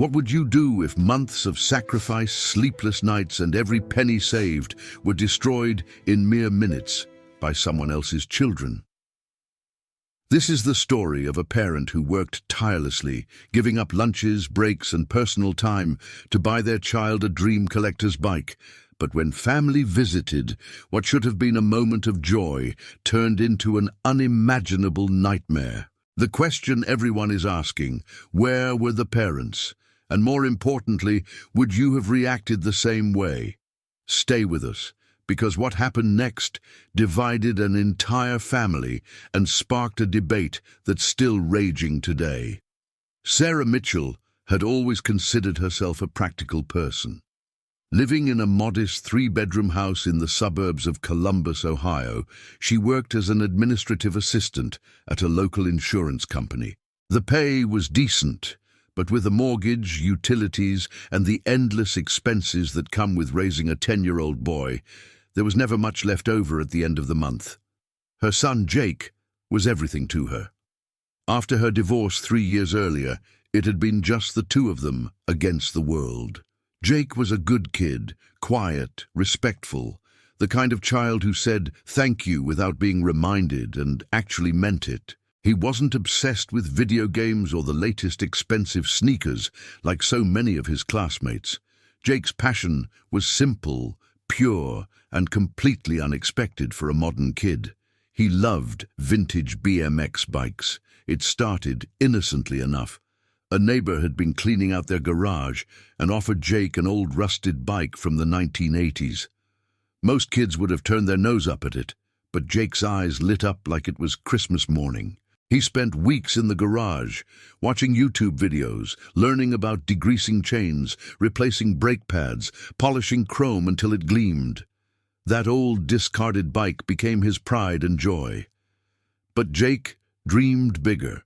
What would you do if months of sacrifice, sleepless nights, and every penny saved were destroyed in mere minutes by someone else's children? This is the story of a parent who worked tirelessly, giving up lunches, breaks, and personal time to buy their child a dream collector's bike. But when family visited, what should have been a moment of joy turned into an unimaginable nightmare. The question everyone is asking: where were the parents? And more importantly, would you have reacted the same way? Stay with us, because what happened next divided an entire family and sparked a debate that's still raging today. Sarah Mitchell had always considered herself a practical person. Living in a modest three-bedroom house in the suburbs of Columbus, Ohio, she worked as an administrative assistant at a local insurance company. The pay was decent, but with a mortgage, utilities, and the endless expenses that come with raising a 10-year-old boy, there was never much left over at the end of the month. Her son, Jake, was everything to her. After her divorce 3 years earlier, it had been just the two of them against the world. Jake was a good kid, quiet, respectful, the kind of child who said thank you without being reminded and actually meant it. He wasn't obsessed with video games or the latest expensive sneakers like so many of his classmates. Jake's passion was simple, pure, and completely unexpected for a modern kid. He loved vintage BMX bikes. It started innocently enough. A neighbor had been cleaning out their garage and offered Jake an old rusted bike from the 1980s. Most kids would have turned their nose up at it, but Jake's eyes lit up like it was Christmas morning. He spent weeks in the garage, watching YouTube videos, learning about degreasing chains, replacing brake pads, polishing chrome until it gleamed. That old discarded bike became his pride and joy. But Jake dreamed bigger.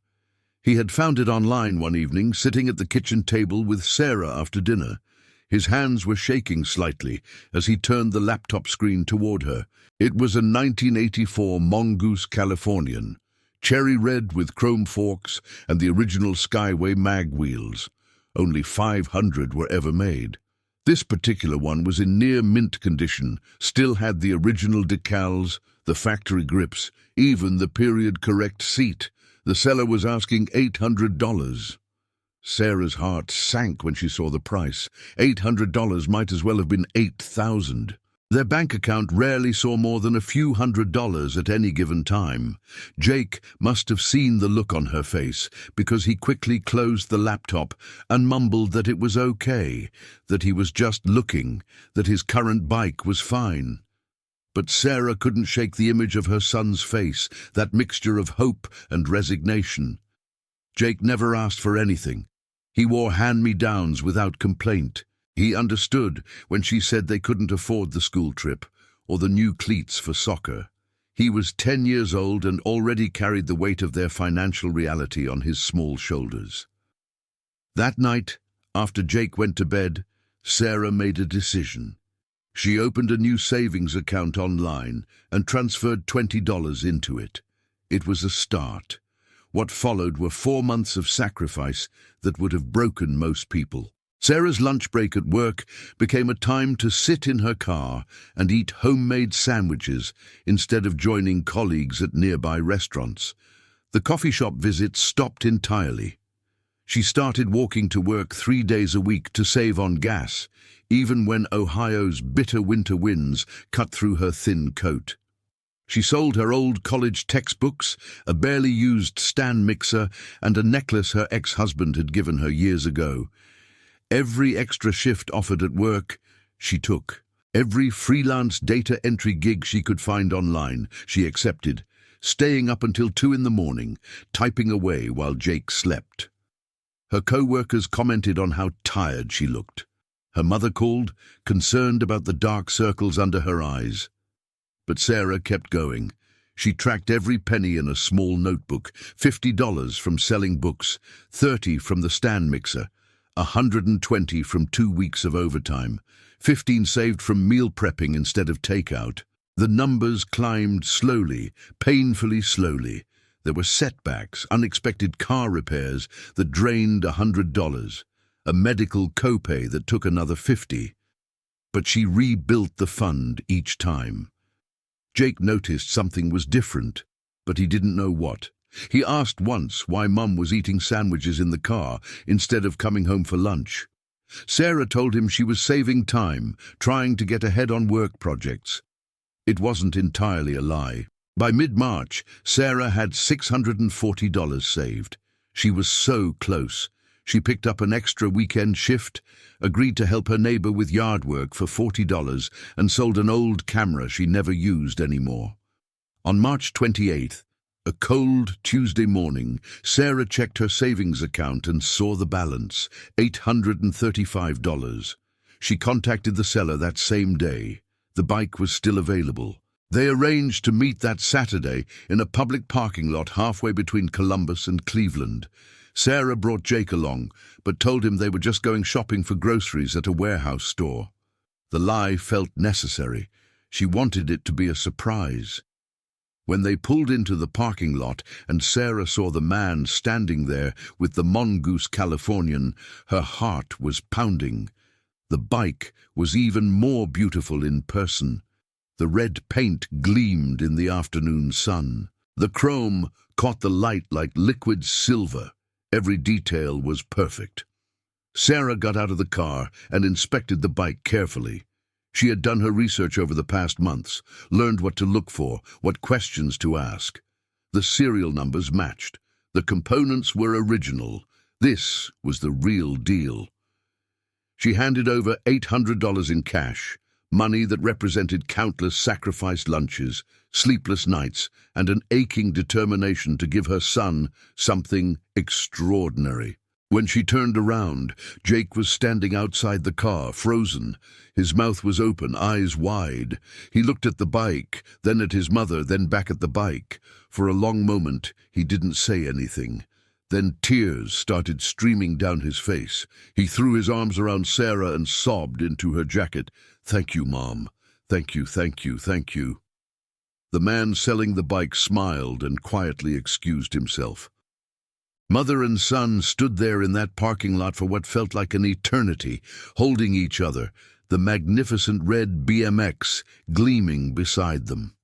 He had found it online one evening, sitting at the kitchen table with Sarah after dinner. His hands were shaking slightly as he turned the laptop screen toward her. It was a 1984 Mongoose Californian, cherry red with chrome forks and the original Skyway mag wheels. Only 500 were ever made. This particular one was in near mint condition, still had the original decals, the factory grips, even the period-correct seat. The seller was asking $800. Sarah's heart sank when she saw the price. $800 might as well have been $8,000. Their bank account rarely saw more than a few $100s at any given time. Jake must have seen the look on her face, because he quickly closed the laptop and mumbled that it was okay, that he was just looking, that his current bike was fine. But Sarah couldn't shake the image of her son's face, that mixture of hope and resignation. Jake never asked for anything. He wore hand-me-downs without complaint. He understood when she said they couldn't afford the school trip or the new cleats for soccer. He was 10 years old and already carried the weight of their financial reality on his small shoulders. That night, after Jake went to bed, Sarah made a decision. She opened a new savings account online and transferred $20 into it. It was a start. What followed were 4 months of sacrifice that would have broken most people. Sarah's lunch break at work became a time to sit in her car and eat homemade sandwiches instead of joining colleagues at nearby restaurants. The coffee shop visits stopped entirely. She started walking to work 3 days a week to save on gas, even when Ohio's bitter winter winds cut through her thin coat. She sold her old college textbooks, a barely used stand mixer, and a necklace her ex-husband had given her years ago. Every extra shift offered at work, she took. Every freelance data entry gig she could find online, she accepted, staying up until 2 in the morning, typing away while Jake slept. Her co-workers commented on how tired she looked. Her mother called, concerned about the dark circles under her eyes. But Sarah kept going. She tracked every penny in a small notebook, $50 from selling books, $30 from the stand mixer, $120 from 2 weeks of overtime, $15 saved from meal prepping instead of takeout. The numbers climbed slowly, painfully slowly. There were setbacks, unexpected car repairs that drained $100. a medical copay that took another 50. But she rebuilt the fund each time. Jake noticed something was different, but he didn't know what. He asked once why Mum was eating sandwiches in the car instead of coming home for lunch. Sarah told him she was saving time, trying to get ahead on work projects. It wasn't entirely a lie. By mid-March, Sarah had $640 saved. She was so close. She picked up an extra weekend shift, agreed to help her neighbor with yard work for $40, and sold an old camera she never used anymore. On March 28th, a cold Tuesday morning, Sarah checked her savings account and saw the balance, $835. She contacted the seller that same day. The bike was still available. They arranged to meet that Saturday in a public parking lot halfway between Columbus and Cleveland. Sarah brought Jake along, but told him they were just going shopping for groceries at a warehouse store. The lie felt necessary. She wanted it to be a surprise. When they pulled into the parking lot and Sarah saw the man standing there with the Mongoose Californian, her heart was pounding. The bike was even more beautiful in person. The red paint gleamed in the afternoon sun. The chrome caught the light like liquid silver. Every detail was perfect. Sarah got out of the car and inspected the bike carefully. She had done her research over the past months, learned what to look for, what questions to ask. The serial numbers matched. The components were original. This was the real deal. She handed over $800 in cash, money that represented countless sacrificed lunches, sleepless nights, and an aching determination to give her son something extraordinary. When she turned around, Jake was standing outside the car, frozen. His mouth was open, eyes wide. He looked at the bike, then at his mother, then back at the bike. For a long moment, he didn't say anything. Then tears started streaming down his face. He threw his arms around Sarah and sobbed into her jacket. "Thank you, Mom. Thank you, thank you, thank you." The man selling the bike smiled and quietly excused himself. Mother and son stood there in that parking lot for what felt like an eternity, holding each other, the magnificent red BMX gleaming beside them.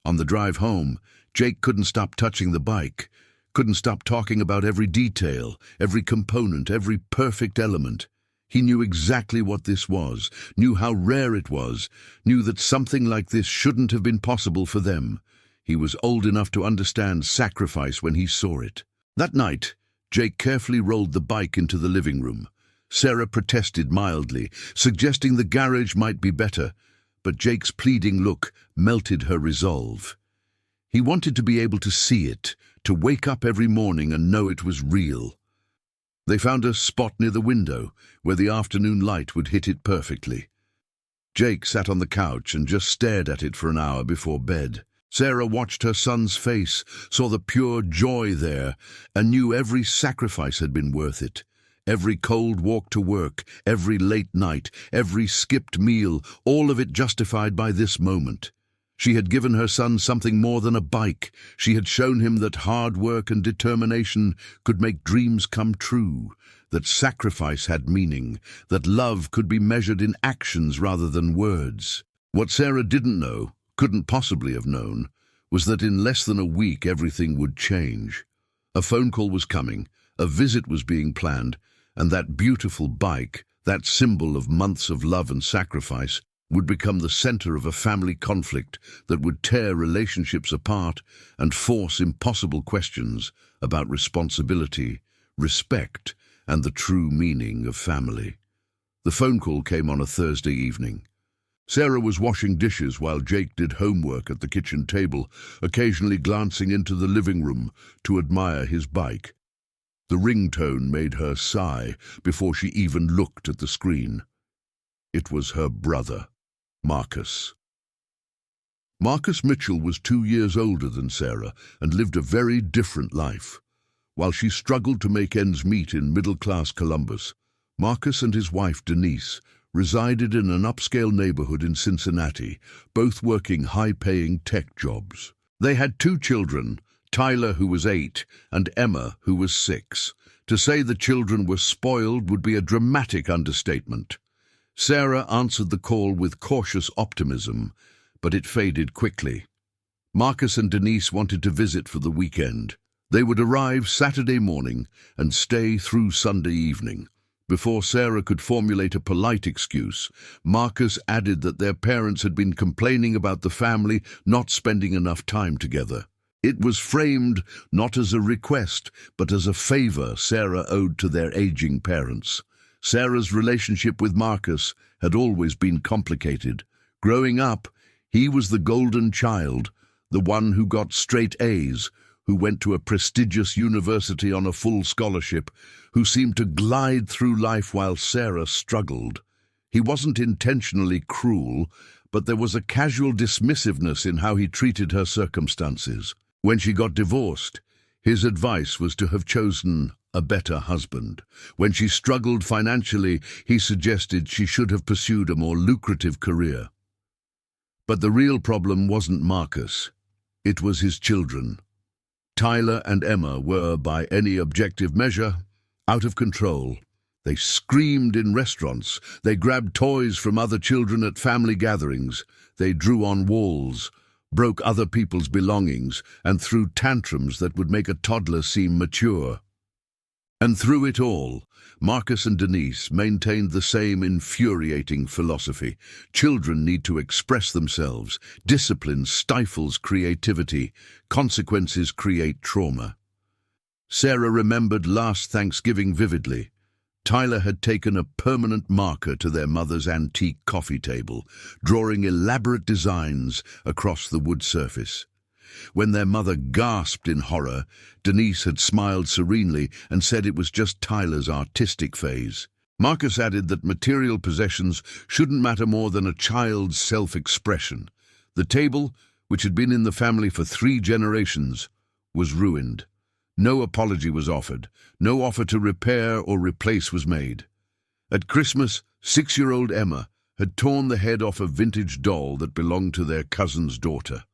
On the drive home, Jake couldn't stop touching the bike, couldn't stop talking about every detail, every component, every perfect element. He knew exactly what this was, knew how rare it was, knew that something like this shouldn't have been possible for them. He was old enough to understand sacrifice when he saw it. That night, Jake carefully rolled the bike into the living room. Sarah protested mildly, suggesting the garage might be better, but Jake's pleading look melted her resolve. He wanted to be able to see it, to wake up every morning and know it was real. They found a spot near the window where the afternoon light would hit it perfectly. Jake sat on the couch and just stared at it for an hour before bed. Sarah watched her son's face, saw the pure joy there, and knew every sacrifice had been worth it. Every cold walk to work, every late night, every skipped meal, all of it justified by this moment. She had given her son something more than a bike. She had shown him that hard work and determination could make dreams come true, that sacrifice had meaning, that love could be measured in actions rather than words. What Sarah didn't know, couldn't possibly have known, was that in less than a week everything would change. A phone call was coming, a visit was being planned, and that beautiful bike, that symbol of months of love and sacrifice, would become the center of a family conflict that would tear relationships apart and force impossible questions about responsibility, respect, and the true meaning of family. The phone call came on a Thursday evening. Sarah was washing dishes while Jake did homework at the kitchen table, occasionally glancing into the living room to admire his bike. The ringtone made her sigh before she even looked at the screen. It was her brother, Marcus. Marcus Mitchell was 2 years older than Sarah and lived a very different life. While she struggled to make ends meet in middle-class Columbus, Marcus and his wife Denise resided in an upscale neighborhood in Cincinnati, both working high-paying tech jobs. They had 2 children, Tyler, who was 8, and Emma, who was 6. To say the children were spoiled would be a dramatic understatement. Sarah answered the call with cautious optimism, but it faded quickly. Marcus and Denise wanted to visit for the weekend. They would arrive Saturday morning and stay through Sunday evening. Before Sarah could formulate a polite excuse, Marcus added that their parents had been complaining about the family not spending enough time together. It was framed not as a request, but as a favor Sarah owed to their aging parents. Sarah's relationship with Marcus had always been complicated. Growing up, he was the golden child, the one who got straight A's, who went to a prestigious university on a full scholarship, who seemed to glide through life while Sarah struggled. He wasn't intentionally cruel, but there was a casual dismissiveness in how he treated her circumstances. When she got divorced, his advice was to have chosen a better husband. When she struggled financially, he suggested she should have pursued a more lucrative career. But the real problem wasn't Marcus. It was his children. Tyler and Emma were, by any objective measure, out of control. They screamed in restaurants. They grabbed toys from other children at family gatherings. They drew on walls, broke other people's belongings, and threw tantrums that would make a toddler seem mature. And through it all, Marcus and Denise maintained the same infuriating philosophy. Children need to express themselves. Discipline stifles creativity. Consequences create trauma. Sarah remembered last Thanksgiving vividly. Tyler had taken a permanent marker to their mother's antique coffee table, drawing elaborate designs across the wood surface. When their mother gasped in horror, Denise had smiled serenely and said it was just Tyler's artistic phase. Marcus added that material possessions shouldn't matter more than a child's self-expression. The table, which had been in the family for 3 generations, was ruined. No apology was offered. No offer to repair or replace was made. At Christmas, 6-year-old Emma had torn the head off a vintage doll that belonged to their cousin's daughter.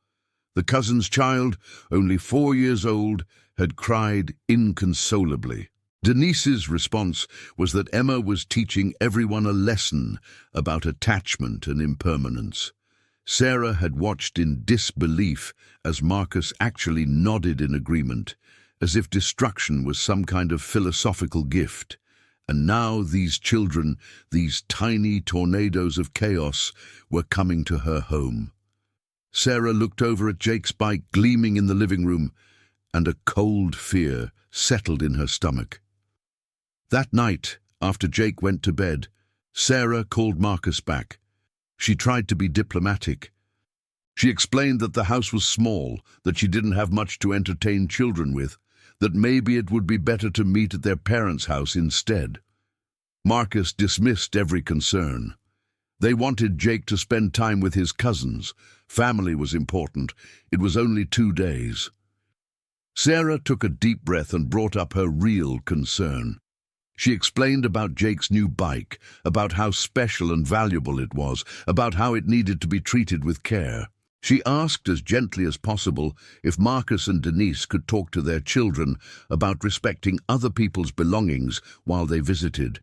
The cousin's child, only 4 years old, had cried inconsolably. Denise's response was that Emma was teaching everyone a lesson about attachment and impermanence. Sarah had watched in disbelief as Marcus actually nodded in agreement, as if destruction was some kind of philosophical gift. And now these children, these tiny tornadoes of chaos, were coming to her home. Sarah looked over at Jake's bike gleaming in the living room, and a cold fear settled in her stomach. That night, after Jake went to bed, Sarah called Marcus back. She tried to be diplomatic. She explained that the house was small, that she didn't have much to entertain children with, that maybe it would be better to meet at their parents' house instead. Marcus dismissed every concern. They wanted Jake to spend time with his cousins. Family was important. It was only 2 days. Sarah took a deep breath and brought up her real concern. She explained about Jake's new bike, about how special and valuable it was, about how it needed to be treated with care. She asked as gently as possible if Marcus and Denise could talk to their children about respecting other people's belongings while they visited.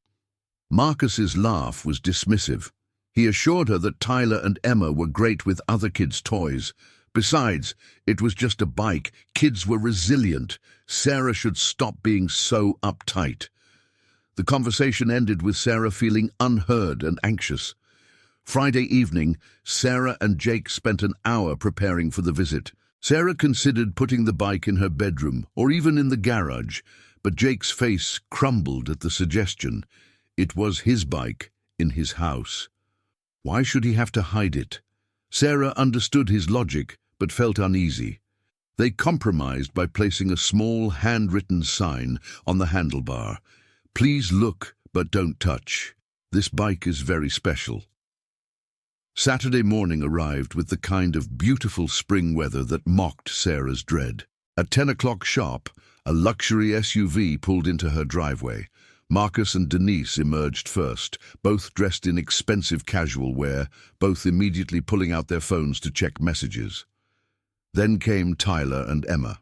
Marcus's laugh was dismissive. He assured her that Tyler and Emma were great with other kids' toys. Besides, it was just a bike. Kids were resilient. Sarah should stop being so uptight. The conversation ended with Sarah feeling unheard and anxious. Friday evening, Sarah and Jake spent an hour preparing for the visit. Sarah considered putting the bike in her bedroom or even in the garage, but Jake's face crumbled at the suggestion. It was his bike in his house. Why should he have to hide it? Sarah understood his logic, but felt uneasy. They compromised by placing a small handwritten sign on the handlebar. "Please look, but don't touch. This bike is very special." Saturday morning arrived with the kind of beautiful spring weather that mocked Sarah's dread. At 10 o'clock sharp, a luxury SUV pulled into her driveway. Marcus and Denise emerged first, both dressed in expensive casual wear, both immediately pulling out their phones to check messages. Then came Tyler and Emma.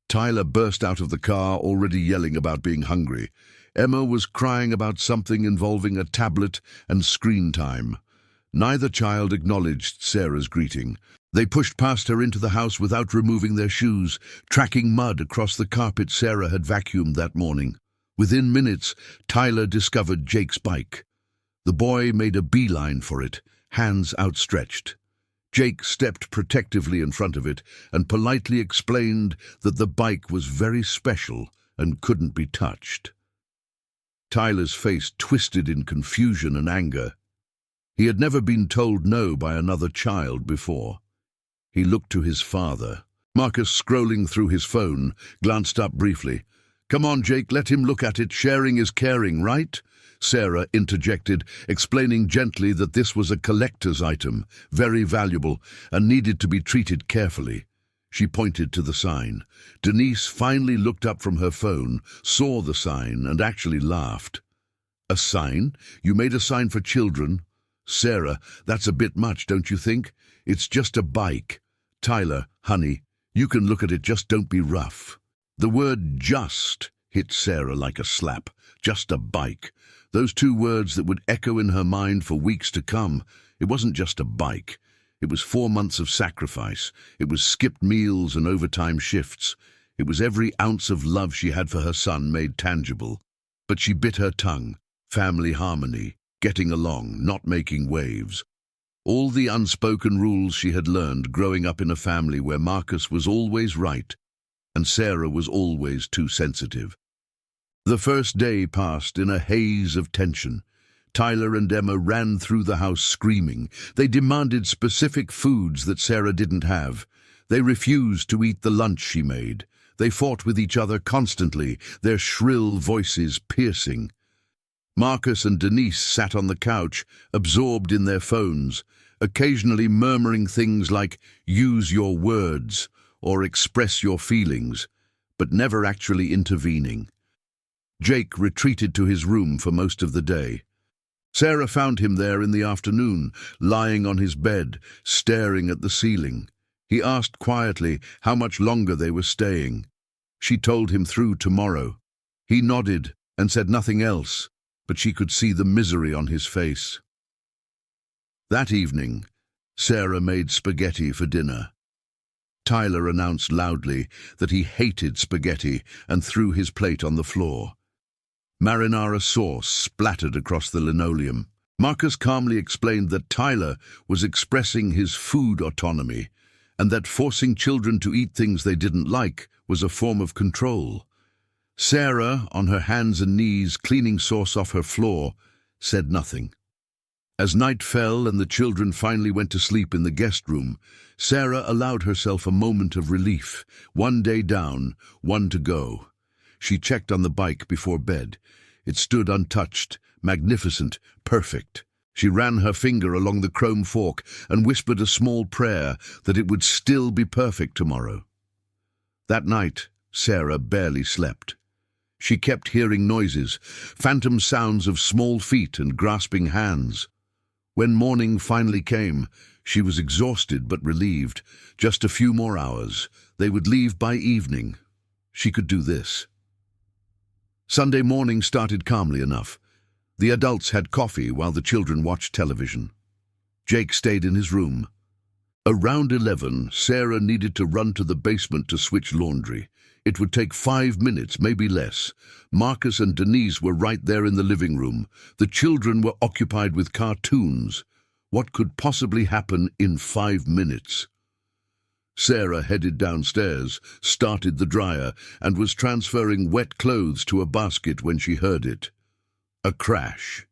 Tyler burst out of the car, already yelling about being hungry. Emma was crying about something involving a tablet and screen time. Neither child acknowledged Sarah's greeting. They pushed past her into the house without removing their shoes, tracking mud across the carpet Sarah had vacuumed that morning. Within minutes, Tyler discovered Jake's bike. The boy made a beeline for it, hands outstretched. Jake stepped protectively in front of it and politely explained that the bike was very special and couldn't be touched. Tyler's face twisted in confusion and anger. He had never been told no by another child before. He looked to his father. Marcus, scrolling through his phone, glanced up briefly. "Come on, Jake, let him look at it. Sharing is caring, right?" Sarah interjected, explaining gently that this was a collector's item, very valuable, and needed to be treated carefully. She pointed to the sign. Denise finally looked up from her phone, saw the sign, and actually laughed. "A sign? You made a sign for children?" "Sarah, that's a bit much, don't you think? It's just a bike." "Tyler, honey, you can look at it, just don't be rough." The word "just" hit Sarah like a slap. Just a bike. Those two words that would echo in her mind for weeks to come. It wasn't just a bike. It was 4 months of sacrifice. It was skipped meals and overtime shifts. It was every ounce of love she had for her son made tangible. But she bit her tongue. Family harmony, getting along, not making waves. All the unspoken rules she had learned growing up in a family where Marcus was always right and Sarah was always too sensitive. The first day passed in a haze of tension. Tyler and Emma ran through the house screaming. They demanded specific foods that Sarah didn't have. They refused to eat the lunch she made. They fought with each other constantly, their shrill voices piercing. Marcus and Denise sat on the couch, absorbed in their phones, occasionally murmuring things like, "Use your words," or "express your feelings," but never actually intervening. Jake retreated to his room for most of the day. Sarah found him there in the afternoon, lying on his bed, staring at the ceiling. He asked quietly how much longer they were staying. She told him through tomorrow. He nodded and said nothing else, but she could see the misery on his face. That evening, Sarah made spaghetti for dinner. Tyler announced loudly that he hated spaghetti and threw his plate on the floor. Marinara sauce splattered across the linoleum. Marcus calmly explained that Tyler was expressing his food autonomy and that forcing children to eat things they didn't like was a form of control. Sarah, on her hands and knees cleaning sauce off her floor, said nothing. As night fell and the children finally went to sleep in the guest room, Sarah allowed herself a moment of relief. 1 day down, 1 to go. She checked on the bike before bed. It stood untouched, magnificent, perfect. She ran her finger along the chrome fork and whispered a small prayer that it would still be perfect tomorrow. That night, Sarah barely slept. She kept hearing noises, phantom sounds of small feet and grasping hands. When morning finally came, she was exhausted but relieved. Just a few more hours. They would leave by evening. She could do this. Sunday morning started calmly enough. The adults had coffee while the children watched television. Jake stayed in his room. Around 11, Sarah needed to run to the basement to switch laundry. It would take 5 minutes, maybe less. Marcus and Denise were right there in the living room. The children were occupied with cartoons. What could possibly happen in 5 minutes? Sarah headed downstairs, started the dryer, and was transferring wet clothes to a basket when she heard it. A crash.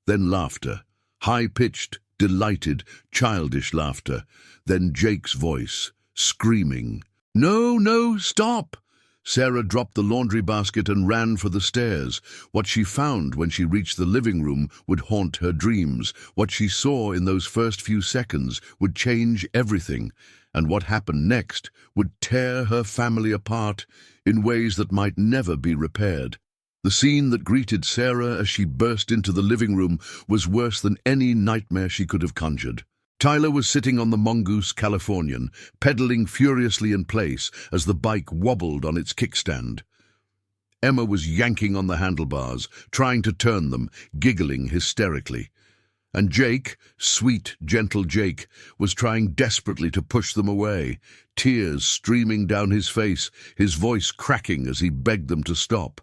Then laughter. High-pitched, delighted, childish laughter. Then Jake's voice, screaming, "No, no, stop!" Sarah dropped the laundry basket and ran for the stairs. What she found when she reached the living room would haunt her dreams. What she saw in those first few seconds would change everything, and what happened next would tear her family apart in ways that might never be repaired. The scene that greeted Sarah as she burst into the living room was worse than any nightmare she could have conjured. Tyler was sitting on the Mongoose Californian, pedaling furiously in place as the bike wobbled on its kickstand. Emma was yanking on the handlebars, trying to turn them, giggling hysterically. And Jake, sweet, gentle Jake, was trying desperately to push them away, tears streaming down his face, his voice cracking as he begged them to stop.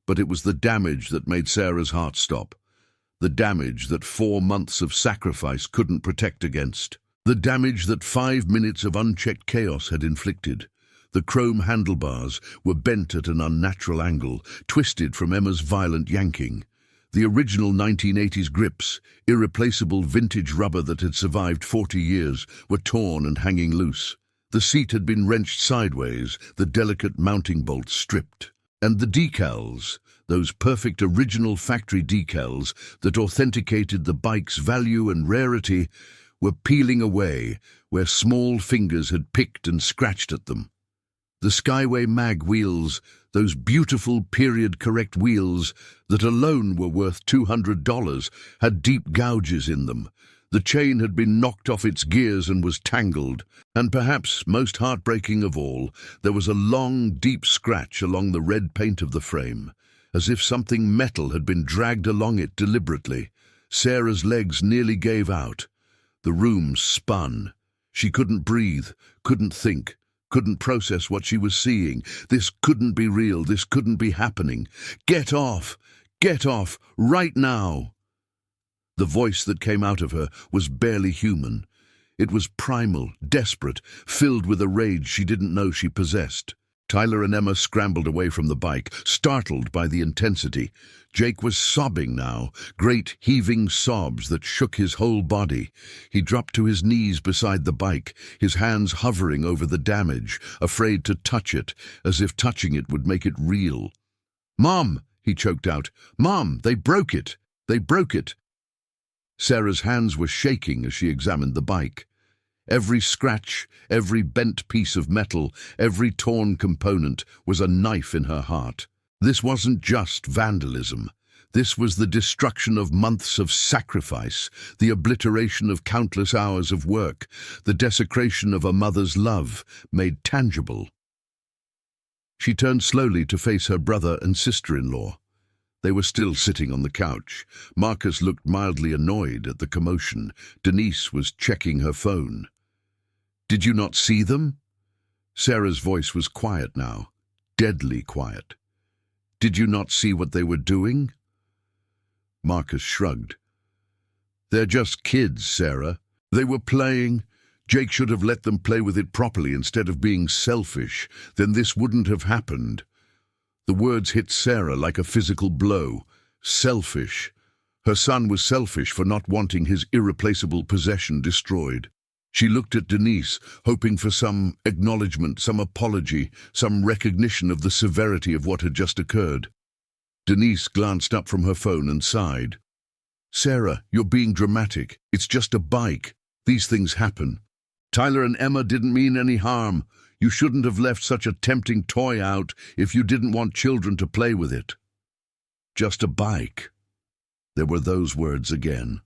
But it was the damage that made Sarah's heart stop. The damage that 4 months of sacrifice couldn't protect against. The damage that 5 minutes of unchecked chaos had inflicted. The chrome handlebars were bent at an unnatural angle, twisted from Emma's violent yanking. The original 1980s grips, irreplaceable vintage rubber that had survived 40 years, were torn and hanging loose. The seat had been wrenched sideways, the delicate mounting bolts stripped. And the decals, those perfect original factory decals that authenticated the bike's value and rarity, were peeling away where small fingers had picked and scratched at them. The Skyway mag wheels, those beautiful period-correct wheels that alone were worth $200, had deep gouges in them. The chain had been knocked off its gears and was tangled, and perhaps most heartbreaking of all, there was a long, deep scratch along the red paint of the frame, as if something metal had been dragged along it deliberately. Sarah's legs nearly gave out. The room spun. She couldn't breathe, couldn't think, couldn't process what she was seeing. This couldn't be real, this couldn't be happening. Get off! Get off! Right now! The voice that came out of her was barely human. It was primal, desperate, filled with a rage she didn't know she possessed. Tyler and Emma scrambled away from the bike, startled by the intensity. Jake was sobbing now, great heaving sobs that shook his whole body. He dropped to his knees beside the bike, his hands hovering over the damage, afraid to touch it, as if touching it would make it real. "Mom!" he choked out. "Mom, they broke it! They broke it!" Sarah's hands were shaking as she examined the bike. Every scratch, every bent piece of metal, every torn component was a knife in her heart. This wasn't just vandalism. This was the destruction of months of sacrifice, the obliteration of countless hours of work, the desecration of a mother's love, made tangible. She turned slowly to face her brother and sister-in-law. They were still sitting on the couch. Marcus looked mildly annoyed at the commotion. Denise was checking her phone. "Did you not see them?" Sarah's voice was quiet now, deadly quiet. "Did you not see what they were doing?" Marcus shrugged. "They're just kids, Sarah. They were playing. Jake should have let them play with it properly instead of being selfish. Then this wouldn't have happened." The words hit Sarah like a physical blow. Selfish. Her son was selfish for not wanting his irreplaceable possession destroyed. She looked at Denise, hoping for some acknowledgement, some apology, some recognition of the severity of what had just occurred. Denise glanced up from her phone and sighed. "Sarah, you're being dramatic. It's just a bike. These things happen. Tyler and Emma didn't mean any harm. You shouldn't have left such a tempting toy out if you didn't want children to play with it." Just a bike. There were those words again.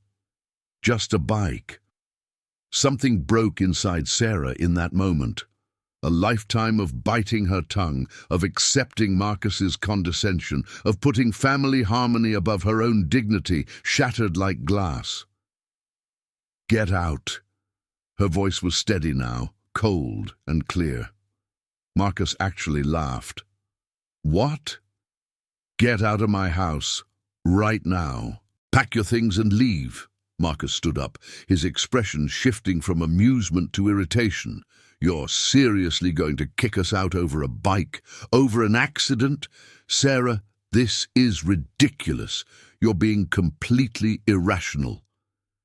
Just a bike. Something broke inside Sarah in that moment. A lifetime of biting her tongue, of accepting Marcus's condescension, of putting family harmony above her own dignity, shattered like glass. "Get out." Her voice was steady now, cold and clear. Marcus actually laughed. "What?" "Get out of my house, right now. Pack your things and leave." Marcus stood up, his expression shifting from amusement to irritation. "You're seriously going to kick us out over a bike? Over an accident? Sarah, this is ridiculous. You're being completely irrational."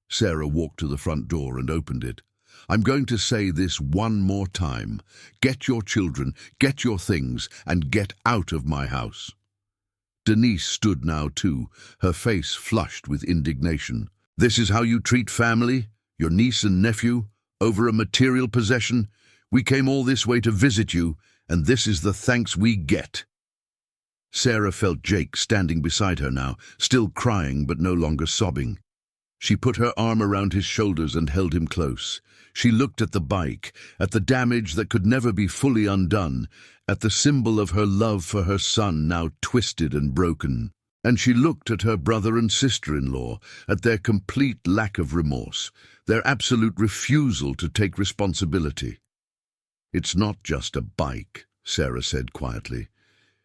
Sarah walked to the front door and opened it. "I'm going to say this one more time. Get your children, get your things, and get out of my house." Denise stood now too, her face flushed with indignation. "This is how you treat family, your niece and nephew, over a material possession? We came all this way to visit you, and this is the thanks we get." Sarah felt Jake standing beside her now, still crying but no longer sobbing. She put her arm around his shoulders and held him close. She looked at the bike, at the damage that could never be fully undone, at the symbol of her love for her son now twisted and broken. And she looked at her brother and sister-in-law, at their complete lack of remorse, their absolute refusal to take responsibility. "It's not just a bike," Sarah said quietly.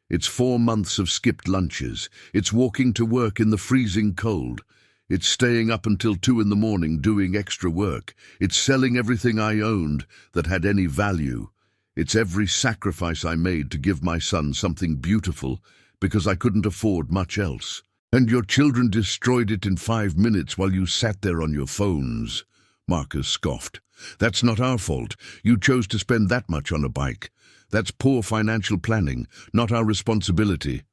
"It's 4 months of skipped lunches. It's walking to work in the freezing cold. It's staying up until 2 in the morning doing extra work. It's selling everything I owned that had any value. It's every sacrifice I made to give my son something beautiful because I couldn't afford much else. And your children destroyed it in 5 minutes while you sat there on your phones." Marcus scoffed. "That's not our fault. You chose to spend that much on a bike. That's poor financial planning, not our responsibility."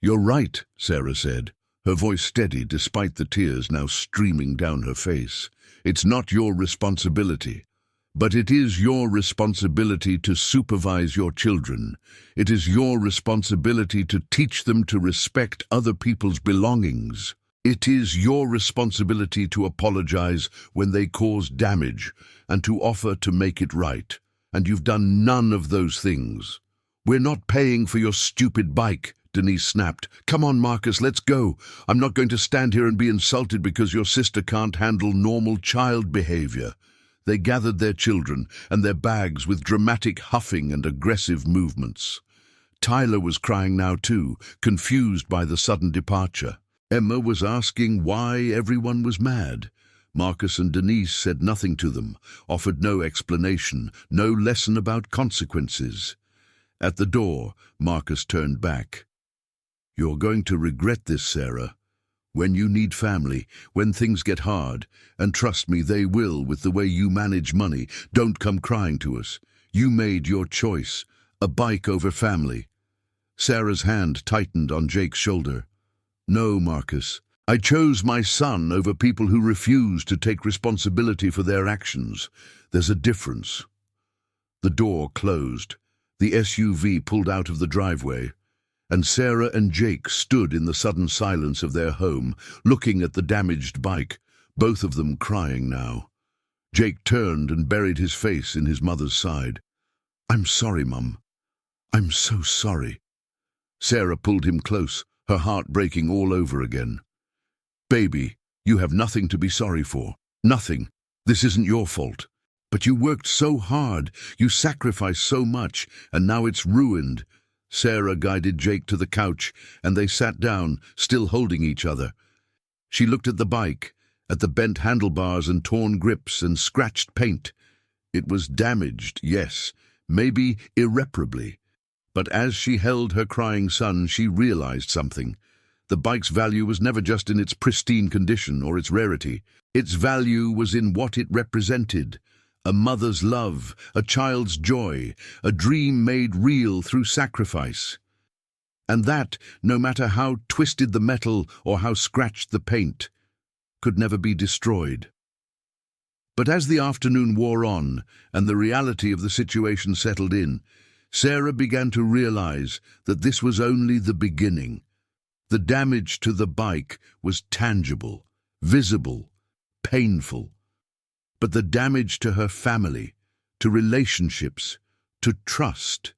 "You're right," Sarah said, her voice steady despite the tears now streaming down her face. "It's not your responsibility. But it is your responsibility to supervise your children. It is your responsibility to teach them to respect other people's belongings. It is your responsibility to apologize when they cause damage and to offer to make it right. And you've done none of those things." "We're not paying for your stupid bike," Denise snapped. "Come on, Marcus, let's go. I'm not going to stand here and be insulted because your sister can't handle normal child behavior." They gathered their children and their bags with dramatic huffing and aggressive movements. Tyler was crying now too, confused by the sudden departure. Emma was asking why everyone was mad. Marcus and Denise said nothing to them, offered no explanation, no lesson about consequences. At the door, Marcus turned back. "You're going to regret this, Sarah. When you need family, when things get hard, and trust me, they will with the way you manage money, don't come crying to us. You made your choice, a bike over family." Sarah's hand tightened on Jake's shoulder. "No, Marcus. I chose my son over people who refuse to take responsibility for their actions. There's a difference." The door closed. The SUV pulled out of the driveway, and Sarah and Jake stood in the sudden silence of their home, looking at the damaged bike, both of them crying now. Jake turned and buried his face in his mother's side. "I'm sorry, Mum. I'm so sorry." Sarah pulled him close, her heart breaking all over again. "Baby, you have nothing to be sorry for. Nothing. This isn't your fault. But you worked so hard, you sacrificed so much, and now it's ruined." Sarah guided Jake to the couch, and they sat down, still holding each other. She looked at the bike, at the bent handlebars and torn grips and scratched paint. It was damaged, yes, maybe irreparably. But as she held her crying son, she realized something. The bike's value was never just in its pristine condition or its rarity. Its value was in what it represented. A mother's love, a child's joy, a dream made real through sacrifice. And that, no matter how twisted the metal or how scratched the paint, could never be destroyed. But as the afternoon wore on and the reality of the situation settled in, Sarah began to realize that this was only the beginning. The damage to the bike was tangible, visible, painful. But the damage to her family, to relationships, to trust,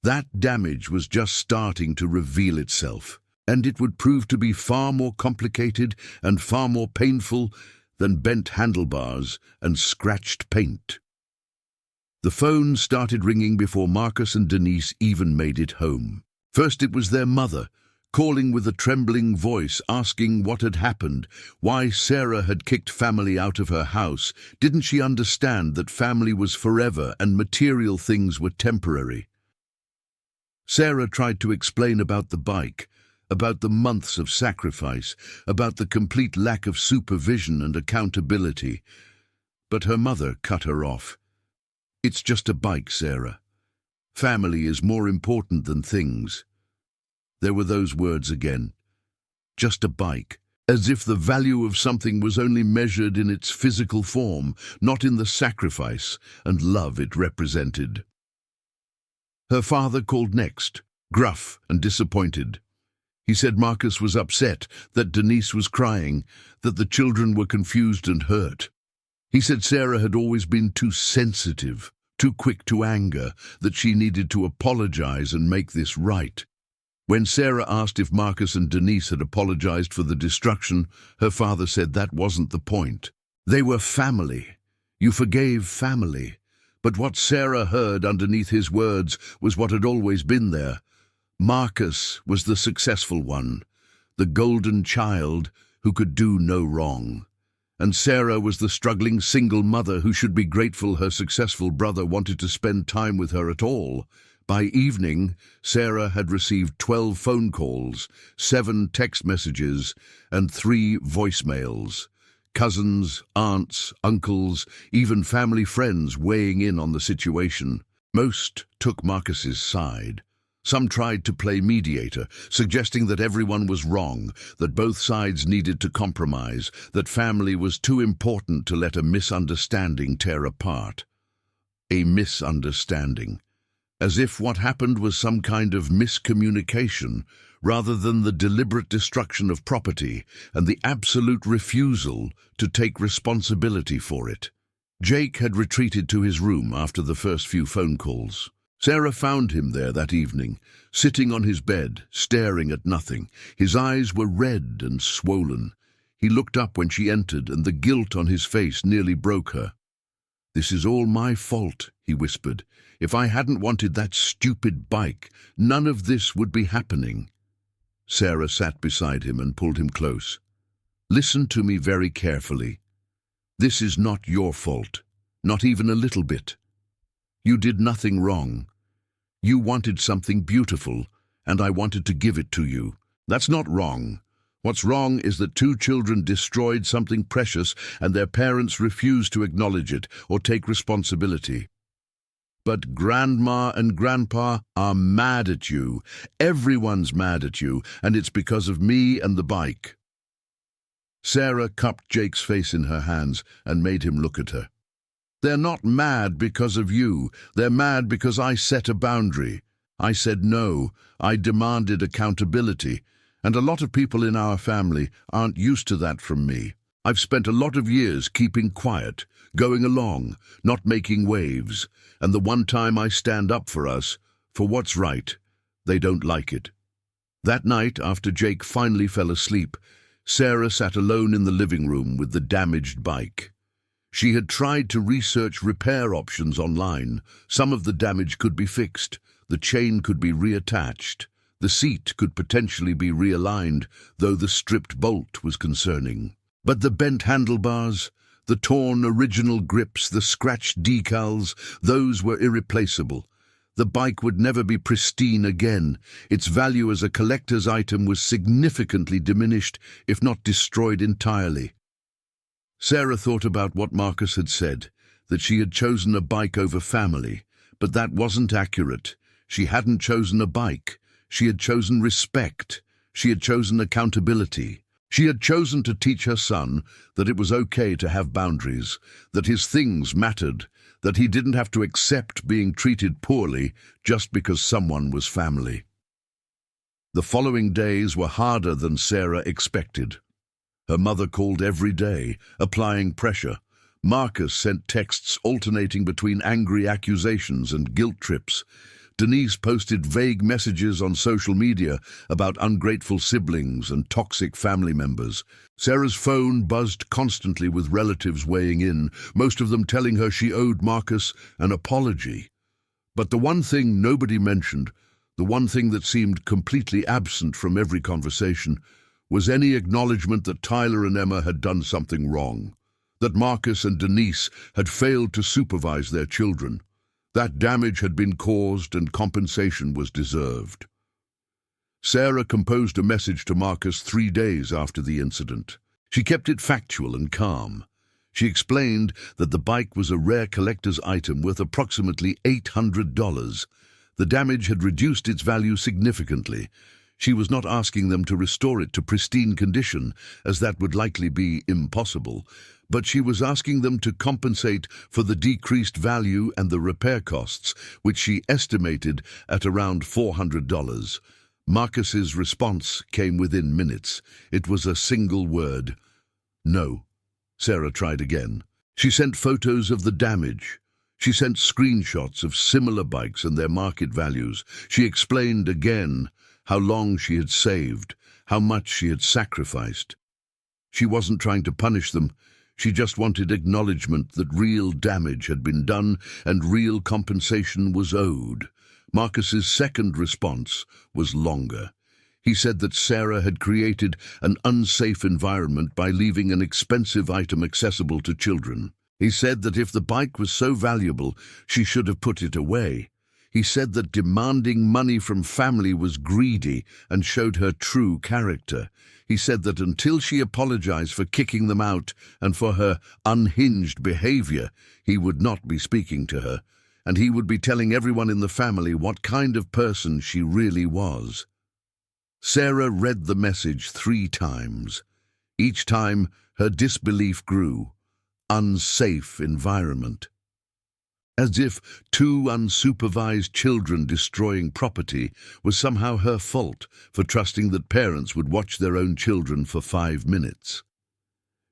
that damage was just starting to reveal itself, and it would prove to be far more complicated and far more painful than bent handlebars and scratched paint. The phone started ringing before Marcus and Denise even made it home. First it was their mother, calling with a trembling voice, asking what had happened, why Sarah had kicked family out of her house. Didn't she understand that family was forever and material things were temporary? Sarah tried to explain about the bike, about the months of sacrifice, about the complete lack of supervision and accountability. But her mother cut her off. "It's just a bike, Sarah. Family is more important than things." There were those words again. Just a bike, as if the value of something was only measured in its physical form, not in the sacrifice and love it represented. Her father called next, gruff and disappointed. He said Marcus was upset, that Denise was crying, that the children were confused and hurt. He said Sarah had always been too sensitive, too quick to anger, that she needed to apologize and make this right. When Sarah asked if Marcus and Denise had apologized for the destruction, her father said that wasn't the point. They were family. You forgave family. But what Sarah heard underneath his words was what had always been there. Marcus was the successful one, the golden child who could do no wrong. And Sarah was the struggling single mother who should be grateful her successful brother wanted to spend time with her at all. By evening, Sarah had received 12 phone calls, 7 text messages, and 3 voicemails. Cousins, aunts, uncles, even family friends weighing in on the situation. Most took Marcus's side. Some tried to play mediator, suggesting that everyone was wrong, that both sides needed to compromise, that family was too important to let a misunderstanding tear apart. A misunderstanding. As if what happened was some kind of miscommunication, rather than the deliberate destruction of property and the absolute refusal to take responsibility for it. Jake had retreated to his room after the first few phone calls. Sarah found him there that evening, sitting on his bed, staring at nothing. His eyes were red and swollen. He looked up when she entered, and the guilt on his face nearly broke her. "This is all my fault," he whispered. "If I hadn't wanted that stupid bike, none of this would be happening." Sarah sat beside him and pulled him close. "Listen to me very carefully. This is not your fault, not even a little bit. You did nothing wrong. You wanted something beautiful, and I wanted to give it to you. That's not wrong. What's wrong is that 2 children destroyed something precious and their parents refused to acknowledge it or take responsibility. But Grandma and Grandpa are mad at you. Everyone's mad at you, and it's because of me and the bike." Sarah cupped Jake's face in her hands and made him look at her. "They're not mad because of you. They're mad because I set a boundary. I said no. I demanded accountability. And a lot of people in our family aren't used to that from me. I've spent a lot of years keeping quiet, going along, not making waves. And the one time I stand up for us, for what's right, they don't like it." That night, after Jake finally fell asleep, Sarah sat alone in the living room with the damaged bike. She had tried to research repair options online. Some of the damage could be fixed. The chain could be reattached. The seat could potentially be realigned, though the stripped bolt was concerning. But the bent handlebars, the torn original grips, the scratched decals, those were irreplaceable. The bike would never be pristine again. Its value as a collector's item was significantly diminished, if not destroyed entirely. Sarah thought about what Marcus had said, that she had chosen a bike over family, but that wasn't accurate. She hadn't chosen a bike. She had chosen respect. She had chosen accountability. She had chosen to teach her son that it was okay to have boundaries, that his things mattered, that he didn't have to accept being treated poorly just because someone was family. The following days were harder than Sarah expected. Her mother called every day, applying pressure. Marcus sent texts alternating between angry accusations and guilt trips. Denise posted vague messages on social media about ungrateful siblings and toxic family members. Sarah's phone buzzed constantly with relatives weighing in, most of them telling her she owed Marcus an apology. But the one thing nobody mentioned, the one thing that seemed completely absent from every conversation, was any acknowledgement that Tyler and Emma had done something wrong, that Marcus and Denise had failed to supervise their children. That damage had been caused and compensation was deserved. Sarah composed a message to Marcus 3 days after the incident. She kept it factual and calm. She explained that the bike was a rare collector's item worth approximately $800. The damage had reduced its value significantly. She was not asking them to restore it to pristine condition, as that would likely be impossible, but she was asking them to compensate for the decreased value and the repair costs, which she estimated at around $400. Marcus's response came within minutes. It was a single word. No. Sarah tried again. She sent photos of the damage. She sent screenshots of similar bikes and their market values. She explained again how long she had saved, how much she had sacrificed. She wasn't trying to punish them. She just wanted acknowledgement that real damage had been done and real compensation was owed. Marcus's second response was longer. He said that Sarah had created an unsafe environment by leaving an expensive item accessible to children. He said that if the bike was so valuable, she should have put it away. He said that demanding money from family was greedy and showed her true character. He said that until she apologized for kicking them out and for her unhinged behavior, he would not be speaking to her, and he would be telling everyone in the family what kind of person she really was. Sarah read the message 3 times. Each time, her disbelief grew. Unsafe environment. As if 2 unsupervised children destroying property was somehow her fault for trusting that parents would watch their own children for 5 minutes.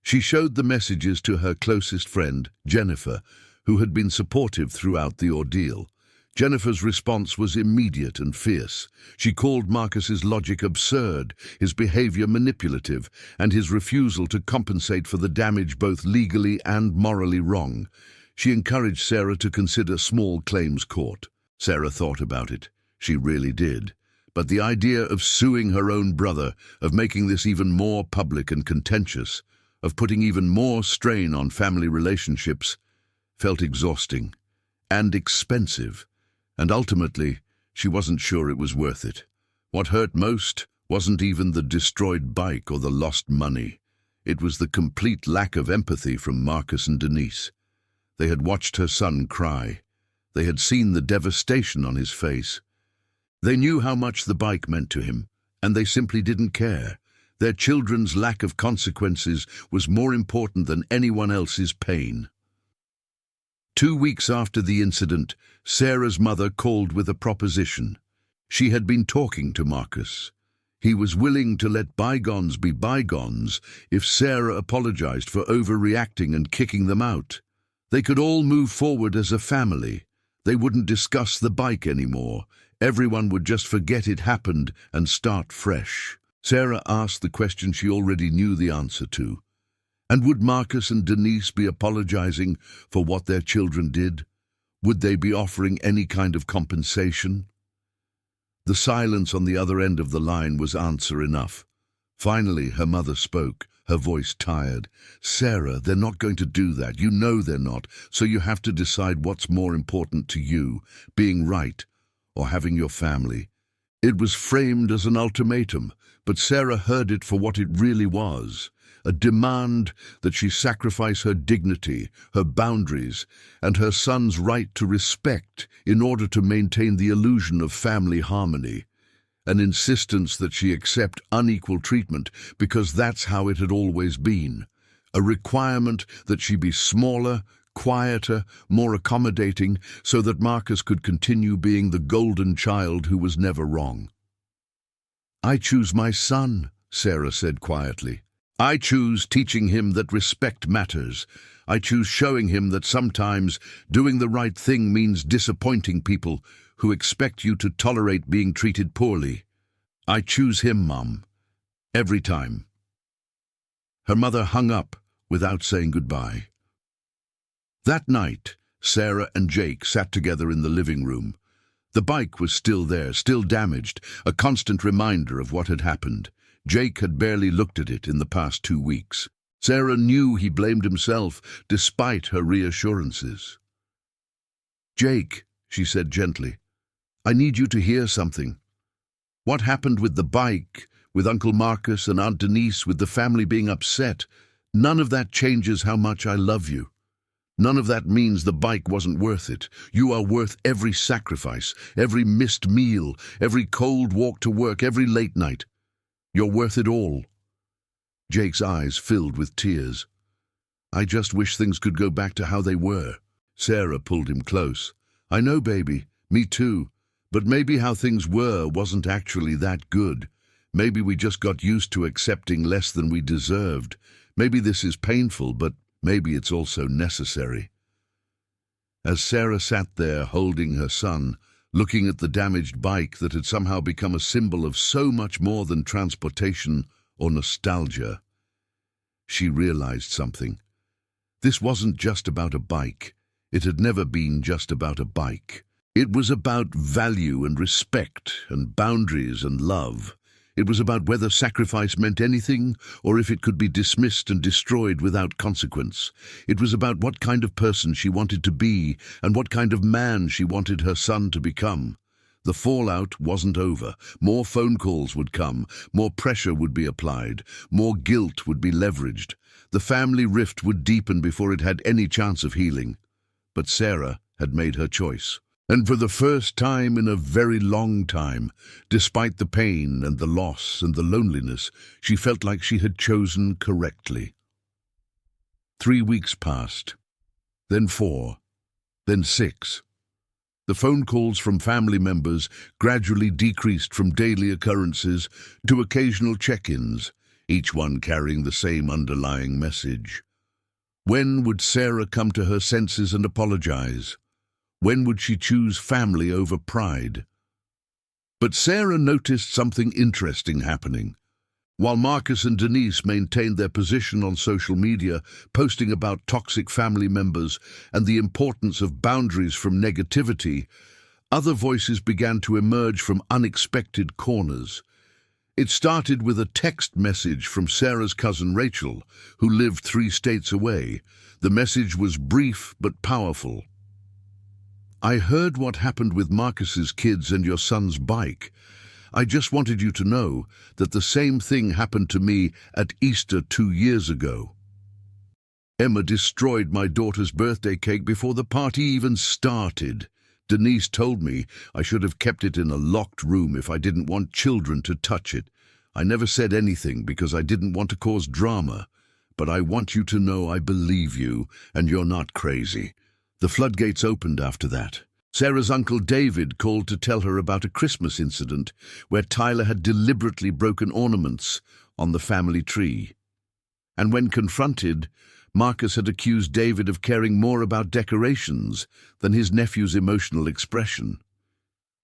She showed the messages to her closest friend, Jennifer, who had been supportive throughout the ordeal. Jennifer's response was immediate and fierce. She called Marcus's logic absurd, his behavior manipulative, and his refusal to compensate for the damage both legally and morally wrong. She encouraged Sarah to consider small claims court. Sarah thought about it. She really did. But the idea of suing her own brother, of making this even more public and contentious, of putting even more strain on family relationships, felt exhausting and expensive. And ultimately, she wasn't sure it was worth it. What hurt most wasn't even the destroyed bike or the lost money. It was the complete lack of empathy from Marcus and Denise. They had watched her son cry. They had seen the devastation on his face. They knew how much the bike meant to him, and they simply didn't care. Their children's lack of consequences was more important than anyone else's pain. 2 weeks after the incident, Sarah's mother called with a proposition. She had been talking to Marcus. He was willing to let bygones be bygones if Sarah apologized for overreacting and kicking them out. They could all move forward as a family. They wouldn't discuss the bike anymore. Everyone would just forget it happened and start fresh. Sarah asked the question she already knew the answer to. And would Marcus and Denise be apologizing for what their children did? Would they be offering any kind of compensation? The silence on the other end of the line was answer enough. Finally, her mother spoke, her voice tired. "Sarah, they're not going to do that. You know they're not. So you have to decide what's more important to you, being right or having your family." It was framed as an ultimatum, but Sarah heard it for what it really was. A demand that she sacrifice her dignity, her boundaries, and her son's right to respect in order to maintain the illusion of family harmony. An insistence that she accept unequal treatment because that's how it had always been. A requirement that she be smaller, quieter, more accommodating, so that Marcus could continue being the golden child who was never wrong. "I choose my son," Sarah said quietly. "I choose teaching him that respect matters. I choose showing him that sometimes doing the right thing means disappointing people who expect you to tolerate being treated poorly. I choose him, Mom. Every time." Her mother hung up without saying goodbye. That night, Sarah and Jake sat together in the living room. The bike was still there, still damaged, a constant reminder of what had happened. Jake had barely looked at it in the past 2 weeks. Sarah knew he blamed himself, despite her reassurances. "Jake," she said gently, "I need you to hear something. What happened with the bike, with Uncle Marcus and Aunt Denise, with the family being upset, none of that changes how much I love you. None of that means the bike wasn't worth it. You are worth every sacrifice, every missed meal, every cold walk to work, every late night. You're worth it all." Jake's eyes filled with tears. "I just wish things could go back to how they were." Sarah pulled him close. "I know, baby. Me too. But maybe how things were wasn't actually that good. Maybe we just got used to accepting less than we deserved. Maybe this is painful, but maybe it's also necessary. As Sarah sat there holding her son, looking at the damaged bike that had somehow become a symbol of so much more than transportation or nostalgia, she realized something. This wasn't just about a bike. It had never been just about a bike. It was about value and respect and boundaries and love. It was about whether sacrifice meant anything or if it could be dismissed and destroyed without consequence. It was about what kind of person she wanted to be and what kind of man she wanted her son to become. The fallout wasn't over. More phone calls would come, more pressure would be applied, more guilt would be leveraged. The family rift would deepen before it had any chance of healing. But Sarah had made her choice. And for the first time in a very long time, despite the pain and the loss and the loneliness, she felt like she had chosen correctly. 3 weeks passed, then 4, then 6. The phone calls from family members gradually decreased from daily occurrences to occasional check-ins, each one carrying the same underlying message. When would Sarah come to her senses and apologize? When would she choose family over pride? But Sarah noticed something interesting happening. While Marcus and Denise maintained their position on social media, posting about toxic family members and the importance of boundaries from negativity, other voices began to emerge from unexpected corners. It started with a text message from Sarah's cousin Rachel, who lived 3 states away. The message was brief but powerful. "I heard what happened with Marcus's kids and your son's bike. I just wanted you to know that the same thing happened to me at Easter 2 years ago. Emma destroyed my daughter's birthday cake before the party even started. Denise told me I should have kept it in a locked room if I didn't want children to touch it. I never said anything because I didn't want to cause drama. But I want you to know I believe you and you're not crazy." The floodgates opened after that. Sarah's uncle David called to tell her about a Christmas incident where Tyler had deliberately broken ornaments on the family tree. And when confronted, Marcus had accused David of caring more about decorations than his nephew's emotional expression.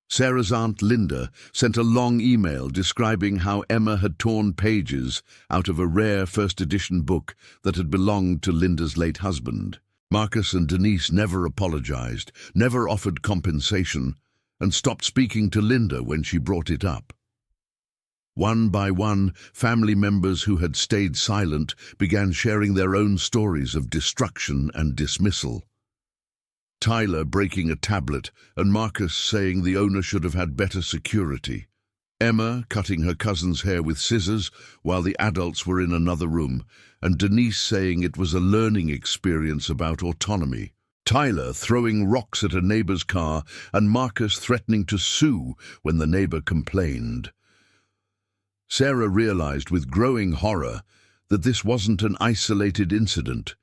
Sarah's aunt Linda sent a long email describing how Emma had torn pages out of a rare first-edition book that had belonged to Linda's late husband. Marcus and Denise never apologized, never offered compensation, and stopped speaking to Linda when she brought it up. One by one, family members who had stayed silent began sharing their own stories of destruction and dismissal. Tyler breaking a tablet and Marcus saying the owner should have had better security. Emma cutting her cousin's hair with scissors while the adults were in another room, and Denise saying it was a learning experience about autonomy. Tyler throwing rocks at a neighbor's car and Marcus threatening to sue when the neighbor complained. Sarah realized with growing horror that this wasn't an isolated incident.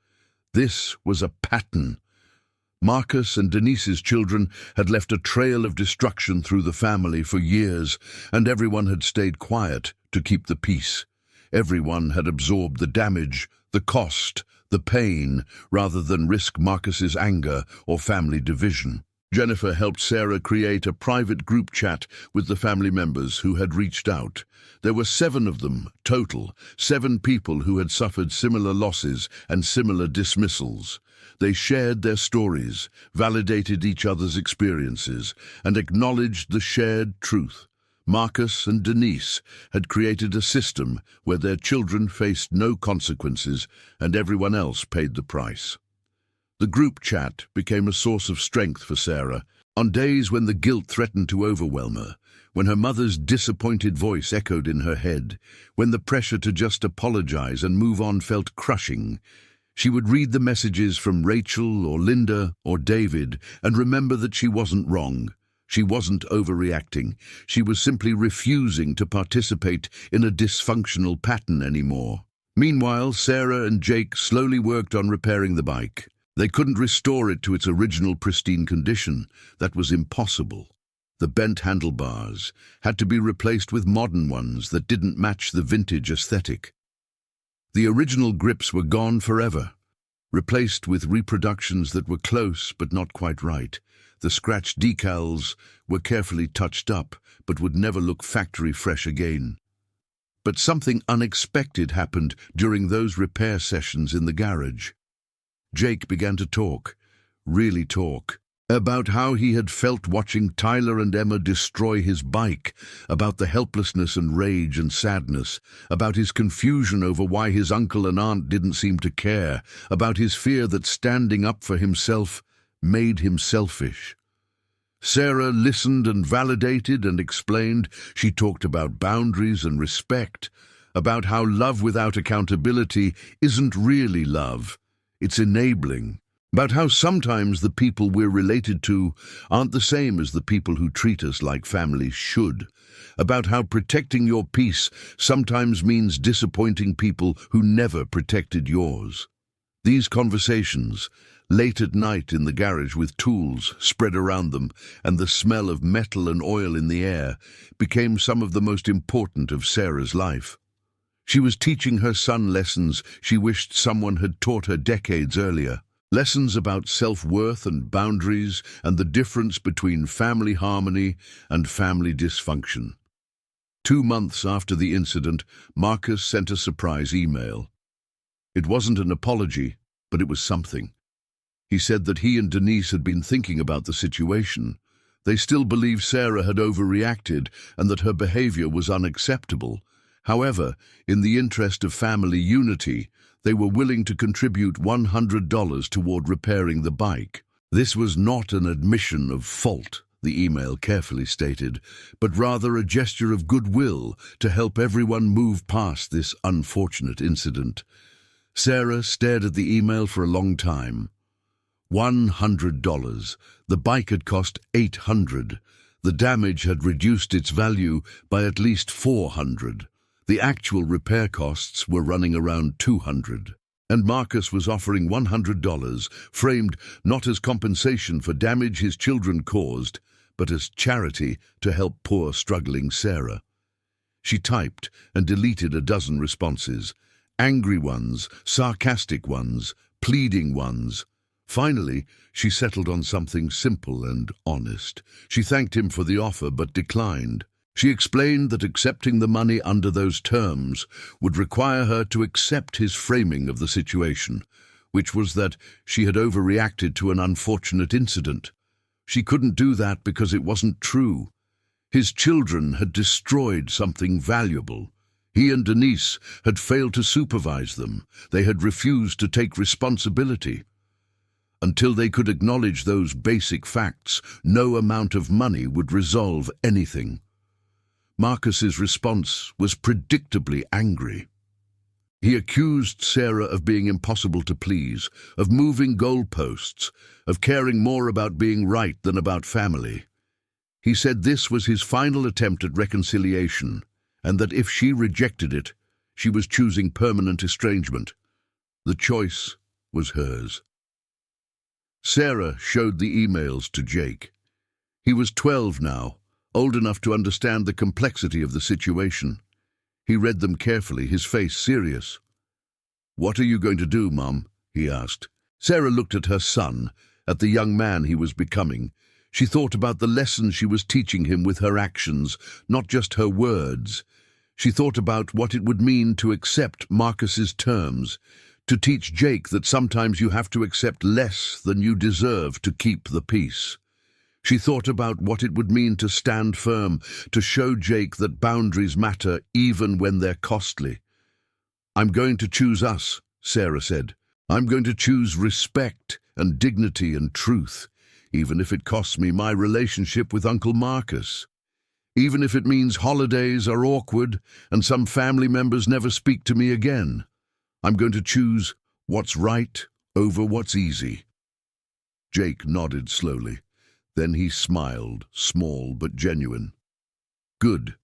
This was a pattern. Marcus and Denise's children had left a trail of destruction through the family for years, and everyone had stayed quiet to keep the peace. Everyone had absorbed the damage, the cost, the pain, rather than risk Marcus's anger or family division. Jennifer helped Sarah create a private group chat with the family members who had reached out. There were 7 of them, total, 7 people who had suffered similar losses and similar dismissals. They shared their stories, validated each other's experiences, and acknowledged the shared truth. Marcus and Denise had created a system where their children faced no consequences and everyone else paid the price. The group chat became a source of strength for Sarah. On days when the guilt threatened to overwhelm her, when her mother's disappointed voice echoed in her head, when the pressure to just apologize and move on felt crushing, she would read the messages from Rachel or Linda or David and remember that she wasn't wrong. She wasn't overreacting. She was simply refusing to participate in a dysfunctional pattern anymore. Meanwhile, Sarah and Jake slowly worked on repairing the bike. They couldn't restore it to its original pristine condition. That was impossible. The bent handlebars had to be replaced with modern ones that didn't match the vintage aesthetic. The original grips were gone forever, replaced with reproductions that were close but not quite right. The scratched decals were carefully touched up, but would never look factory fresh again. But something unexpected happened during those repair sessions in the garage. Jake began to talk, really talk, about how he had felt watching Tyler and Emma destroy his bike, about the helplessness and rage and sadness, about his confusion over why his uncle and aunt didn't seem to care, about his fear that standing up for himself made him selfish. Sarah listened and validated and explained. She talked about boundaries and respect, about how love without accountability isn't really love, it's enabling, about how sometimes the people we're related to aren't the same as the people who treat us like family should, about how protecting your peace sometimes means disappointing people who never protected yours. These conversations, late at night in the garage with tools spread around them and the smell of metal and oil in the air, became some of the most important of Sarah's life. She was teaching her son lessons she wished someone had taught her decades earlier. Lessons about self-worth and boundaries and the difference between family harmony and family dysfunction. 2 months after the incident, Marcus sent a surprise email. It wasn't an apology, but it was something. He said that he and Denise had been thinking about the situation. They still believed Sarah had overreacted and that her behavior was unacceptable. However, in the interest of family unity, they were willing to contribute $100 toward repairing the bike. This was not an admission of fault, the email carefully stated, but rather a gesture of goodwill to help everyone move past this unfortunate incident. Sarah stared at the email for a long time. $100. The bike had cost $800. The damage had reduced its value by at least $400. The actual repair costs were running around $200. And Marcus was offering $100, framed not as compensation for damage his children caused, but as charity to help poor, struggling Sarah. She typed and deleted a dozen responses. Angry ones, sarcastic ones, pleading ones. Finally, she settled on something simple and honest. She thanked him for the offer but declined. She explained that accepting the money under those terms would require her to accept his framing of the situation, which was that she had overreacted to an unfortunate incident. She couldn't do that because it wasn't true. His children had destroyed something valuable. He and Denise had failed to supervise them. They had refused to take responsibility. Until they could acknowledge those basic facts, no amount of money would resolve anything. Marcus's response was predictably angry. He accused Sarah of being impossible to please, of moving goalposts, of caring more about being right than about family. He said this was his final attempt at reconciliation, and that if she rejected it, she was choosing permanent estrangement. The choice was hers. Sarah showed the emails to Jake. He was 12 now, old enough to understand the complexity of the situation. He read them carefully, his face serious. "What are you going to do, Mum?" he asked. Sarah looked at her son, at the young man he was becoming. She thought about the lessons she was teaching him with her actions, not just her words. She thought about what it would mean to accept Marcus's terms, to teach Jake that sometimes you have to accept less than you deserve to keep the peace. She thought about what it would mean to stand firm, to show Jake that boundaries matter even when they're costly. "I'm going to choose us," Sarah said. "I'm going to choose respect and dignity and truth, even if it costs me my relationship with Uncle Marcus. Even if it means holidays are awkward and some family members never speak to me again. I'm going to choose what's right over what's easy." Jake nodded slowly. Then he smiled, small but genuine. "Good,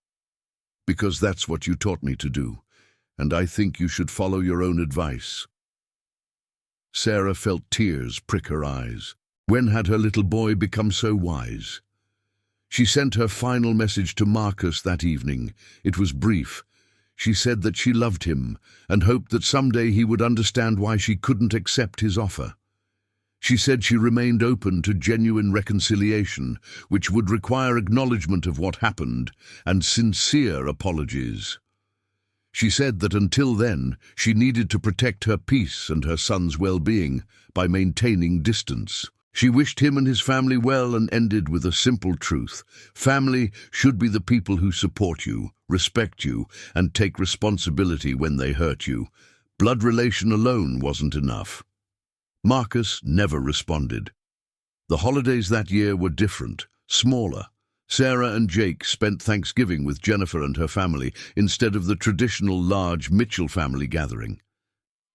because that's what you taught me to do, and I think you should follow your own advice." Sarah felt tears prick her eyes. When had her little boy become so wise? She sent her final message to Marcus that evening. It was brief. She said that she loved him and hoped that someday he would understand why she couldn't accept his offer. She said she remained open to genuine reconciliation, which would require acknowledgement of what happened and sincere apologies. She said that until then, she needed to protect her peace and her son's well-being by maintaining distance. She wished him and his family well and ended with a simple truth. Family should be the people who support you, respect you, and take responsibility when they hurt you. Blood relation alone wasn't enough. Marcus never responded. The holidays that year were different, smaller. Sarah and Jake spent Thanksgiving with Jennifer and her family instead of the traditional large Mitchell family gathering.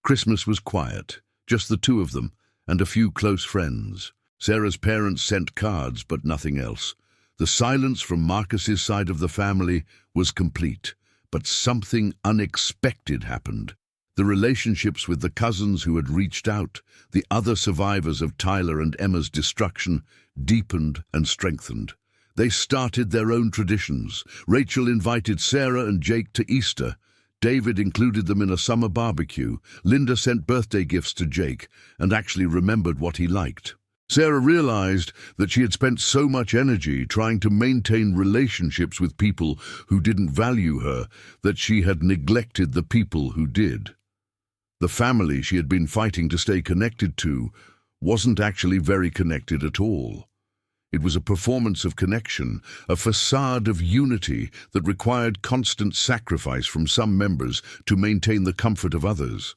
Christmas was quiet, just the two of them and a few close friends. Sarah's parents sent cards, but nothing else. The silence from Marcus's side of the family was complete, but something unexpected happened. The relationships with the cousins who had reached out, the other survivors of Tyler and Emma's destruction, deepened and strengthened. They started their own traditions. Rachel invited Sarah and Jake to Easter. David included them in a summer barbecue. Linda sent birthday gifts to Jake and actually remembered what he liked. Sarah realized that she had spent so much energy trying to maintain relationships with people who didn't value her that she had neglected the people who did. The family she had been fighting to stay connected to wasn't actually very connected at all. It was a performance of connection, a facade of unity that required constant sacrifice from some members to maintain the comfort of others.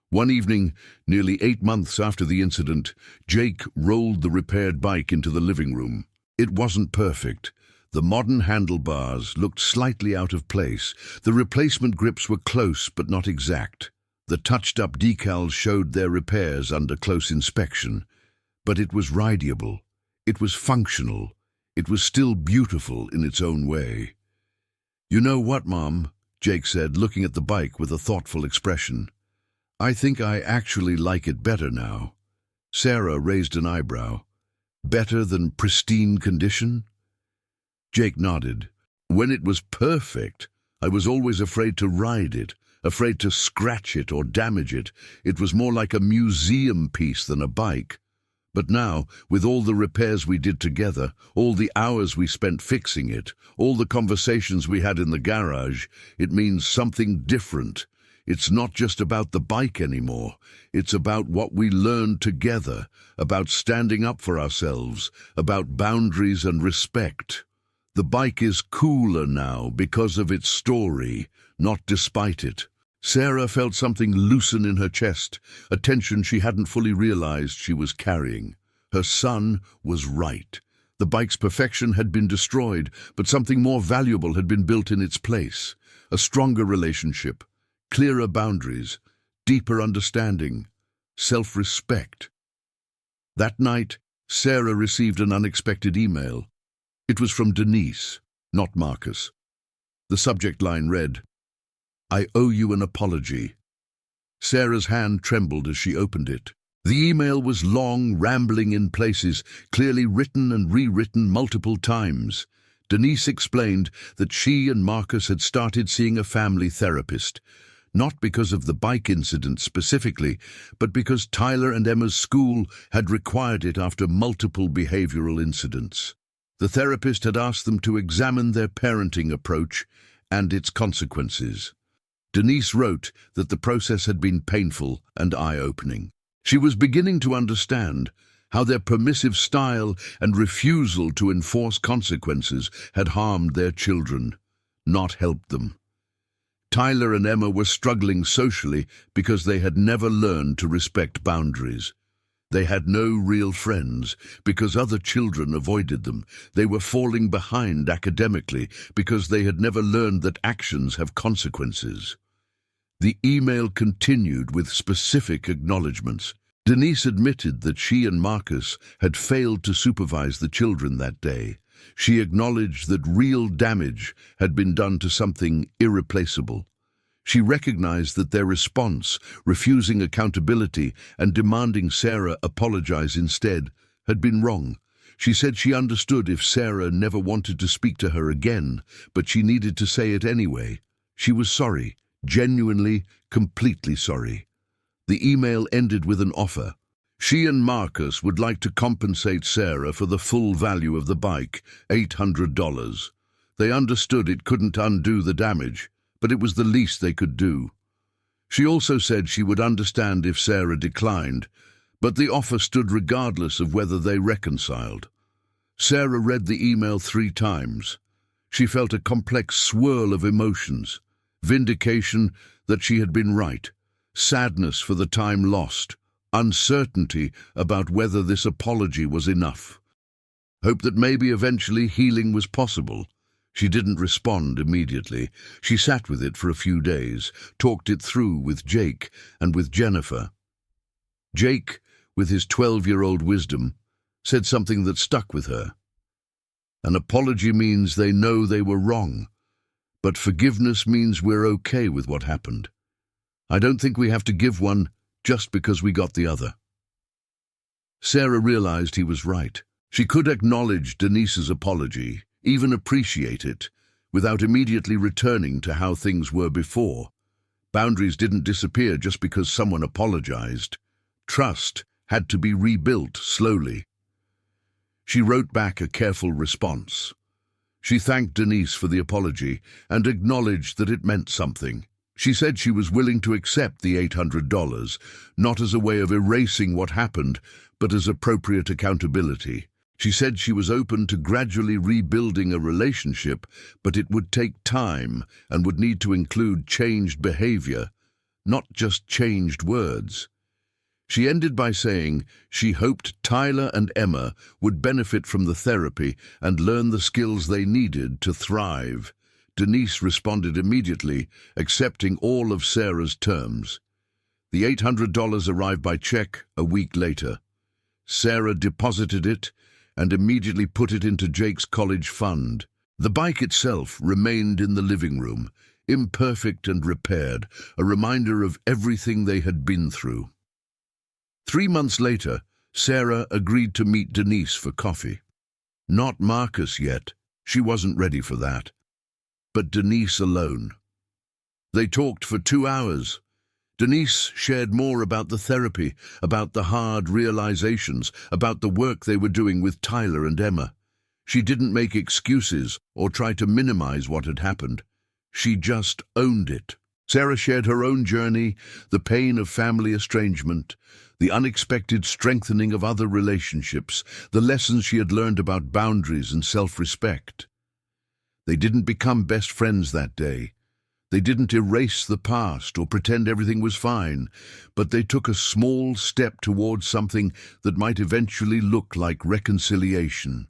One evening, nearly 8 months after the incident, Jake rolled the repaired bike into the living room. It wasn't perfect. The modern handlebars looked slightly out of place. The replacement grips were close but not exact. The touched-up decals showed their repairs under close inspection. But it was rideable. It was functional. It was still beautiful in its own way. "You know what, Mom?" Jake said, looking at the bike with a thoughtful expression. "I think I actually like it better now." Sarah raised an eyebrow. "Better than pristine condition?" Jake nodded. "When it was perfect, I was always afraid to ride it, afraid to scratch it or damage it. It was more like a museum piece than a bike. But now, with all the repairs we did together, all the hours we spent fixing it, all the conversations we had in the garage, it means something different. It's not just about the bike anymore. It's about what we learned together, about standing up for ourselves, about boundaries and respect. The bike is cooler now because of its story, not despite it." Sarah felt something loosen in her chest, a tension she hadn't fully realized she was carrying. Her son was right. The bike's perfection had been destroyed, but something more valuable had been built in its place. A stronger relationship, clearer boundaries, deeper understanding, self-respect. That night, Sarah received an unexpected email. It was from Denise, not Marcus. The subject line read, "I owe you an apology." Sarah's hand trembled as she opened it. The email was long, rambling in places, clearly written and rewritten multiple times. Denise explained that she and Marcus had started seeing a family therapist, not because of the bike incident specifically, but because Tyler and Emma's school had required it after multiple behavioral incidents. The therapist had asked them to examine their parenting approach and its consequences. Denise wrote that the process had been painful and eye-opening. She was beginning to understand how their permissive style and refusal to enforce consequences had harmed their children, not helped them. Tyler and Emma were struggling socially because they had never learned to respect boundaries. They had no real friends because other children avoided them. They were falling behind academically because they had never learned that actions have consequences. The email continued with specific acknowledgments. Denise admitted that she and Marcus had failed to supervise the children that day. She acknowledged that real damage had been done to something irreplaceable. She recognized that their response, refusing accountability and demanding Sarah apologize instead, had been wrong. She said she understood if Sarah never wanted to speak to her again, but she needed to say it anyway. She was sorry, genuinely, completely sorry. The email ended with an offer. She and Marcus would like to compensate Sarah for the full value of the bike, $800. They understood it couldn't undo the damage, but it was the least they could do. She also said she would understand if Sarah declined, but the offer stood regardless of whether they reconciled. Sarah read the email 3 times. She felt a complex swirl of emotions: vindication that she had been right, sadness for the time lost, uncertainty about whether this apology was enough, hope that maybe eventually healing was possible. She didn't respond immediately. She sat with it for a few days, talked it through with Jake and with Jennifer. Jake, with his 12-year-old wisdom, said something that stuck with her. An apology means they know they were wrong, but forgiveness means we're okay with what happened. I don't think we have to give one just because we got the other. Sarah realized he was right. She could acknowledge Denise's apology, even appreciate it, without immediately returning to how things were before. Boundaries didn't disappear just because someone apologized. Trust had to be rebuilt slowly. She wrote back a careful response. She thanked Denise for the apology and acknowledged that it meant something. She said she was willing to accept the $800, not as a way of erasing what happened, but as appropriate accountability. She said she was open to gradually rebuilding a relationship, but it would take time and would need to include changed behavior, not just changed words. She ended by saying she hoped Tyler and Emma would benefit from the therapy and learn the skills they needed to thrive. Denise responded immediately, accepting all of Sarah's terms. The $800 arrived by check a week later. Sarah deposited it and immediately put it into Jake's college fund. The bike itself remained in the living room, imperfect and repaired, a reminder of everything they had been through. 3 months later, Sarah agreed to meet Denise for coffee. Not Marcus yet. She wasn't ready for that. But Denise alone. They talked for 2 hours. Denise shared more about the therapy, about the hard realizations, about the work they were doing with Tyler and Emma. She didn't make excuses or try to minimize what had happened. She just owned it. Sarah shared her own journey, the pain of family estrangement, the unexpected strengthening of other relationships, the lessons she had learned about boundaries and self-respect. They didn't become best friends that day. They didn't erase the past or pretend everything was fine, but they took a small step towards something that might eventually look like reconciliation.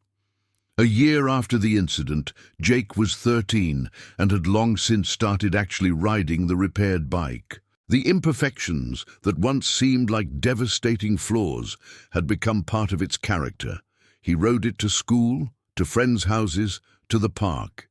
A year after the incident, Jake was 13 and had long since started actually riding the repaired bike. The imperfections that once seemed like devastating flaws had become part of its character. He rode it to school, to friends' houses, to the park.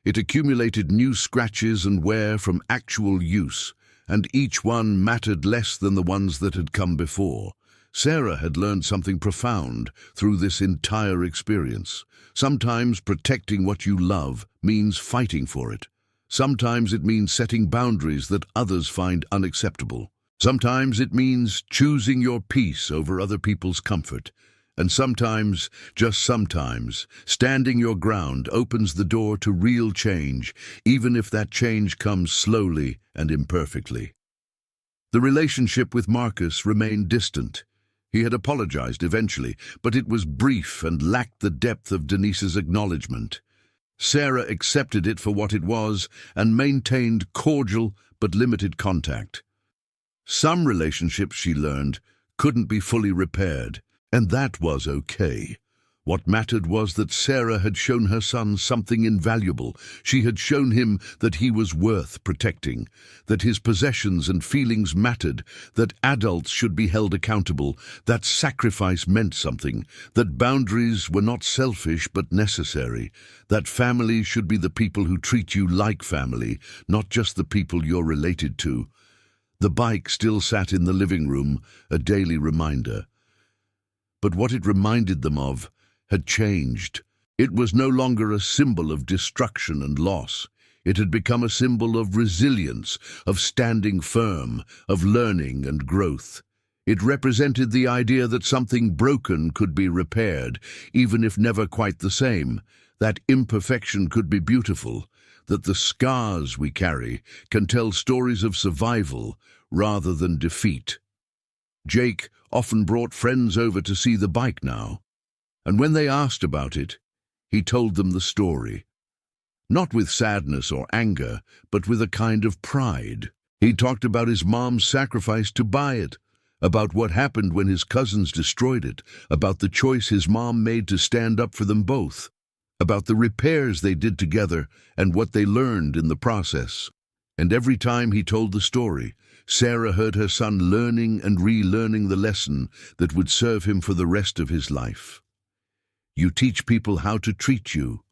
It accumulated new scratches and wear from actual use, and each one mattered less than the ones that had come before. Sarah had learned something profound through this entire experience. Sometimes protecting what you love means fighting for it. Sometimes it means setting boundaries that others find unacceptable. Sometimes it means choosing your peace over other people's comfort. And sometimes, just sometimes, standing your ground opens the door to real change, even if that change comes slowly and imperfectly. The relationship with Marcus remained distant. He had apologized eventually, but it was brief and lacked the depth of Denise's acknowledgement. Sarah accepted it for what it was and maintained cordial but limited contact. Some relationships, she learned, couldn't be fully repaired. And that was okay. What mattered was that Sarah had shown her son something invaluable. She had shown him that he was worth protecting, that his possessions and feelings mattered, that adults should be held accountable, that sacrifice meant something, that boundaries were not selfish but necessary, that family should be the people who treat you like family, not just the people you're related to. The bike still sat in the living room, a daily reminder. But what it reminded them of had changed. It was no longer a symbol of destruction and loss. It had become a symbol of resilience, of standing firm, of learning and growth. It represented the idea that something broken could be repaired, even if never quite the same, that imperfection could be beautiful, that the scars we carry can tell stories of survival rather than defeat. Jake often brought friends over to see the bike now, and when they asked about it, he told them the story. Not with sadness or anger, but with a kind of pride. He talked about his mom's sacrifice to buy it, about what happened when his cousins destroyed it, about the choice his mom made to stand up for them both, about the repairs they did together and what they learned in the process. And every time he told the story, Sarah heard her son learning and relearning the lesson that would serve him for the rest of his life. You teach people how to treat you.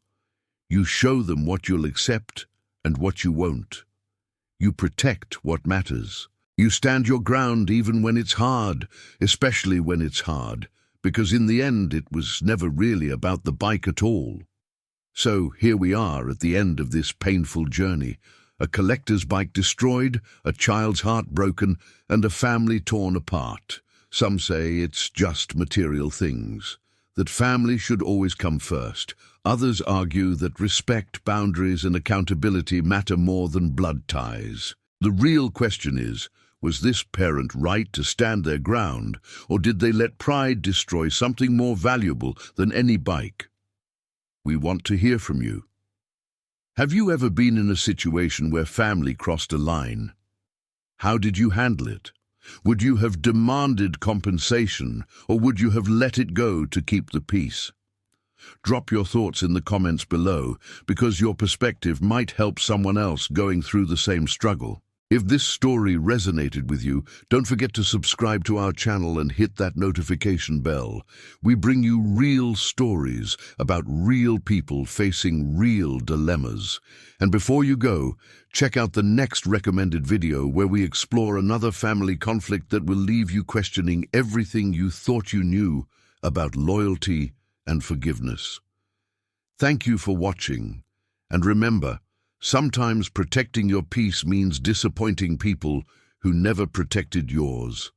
You show them what you'll accept and what you won't. You protect what matters. You stand your ground even when it's hard, especially when it's hard, because in the end it was never really about the bike at all. So here we are at the end of this painful journey, a collector's bike destroyed, a child's heart broken, and a family torn apart. Some say it's just material things, that family should always come first. Others argue that respect, boundaries, and accountability matter more than blood ties. The real question is, was this parent right to stand their ground, or did they let pride destroy something more valuable than any bike? We want to hear from you. Have you ever been in a situation where family crossed a line? How did you handle it? Would you have demanded compensation, or would you have let it go to keep the peace? Drop your thoughts in the comments below, because your perspective might help someone else going through the same struggle. If this story resonated with you, don't forget to subscribe to our channel and hit that notification bell. We bring you real stories about real people facing real dilemmas. And before you go, check out the next recommended video where we explore another family conflict that will leave you questioning everything you thought you knew about loyalty and forgiveness. Thank you for watching, and remember, sometimes protecting your peace means disappointing people who never protected yours.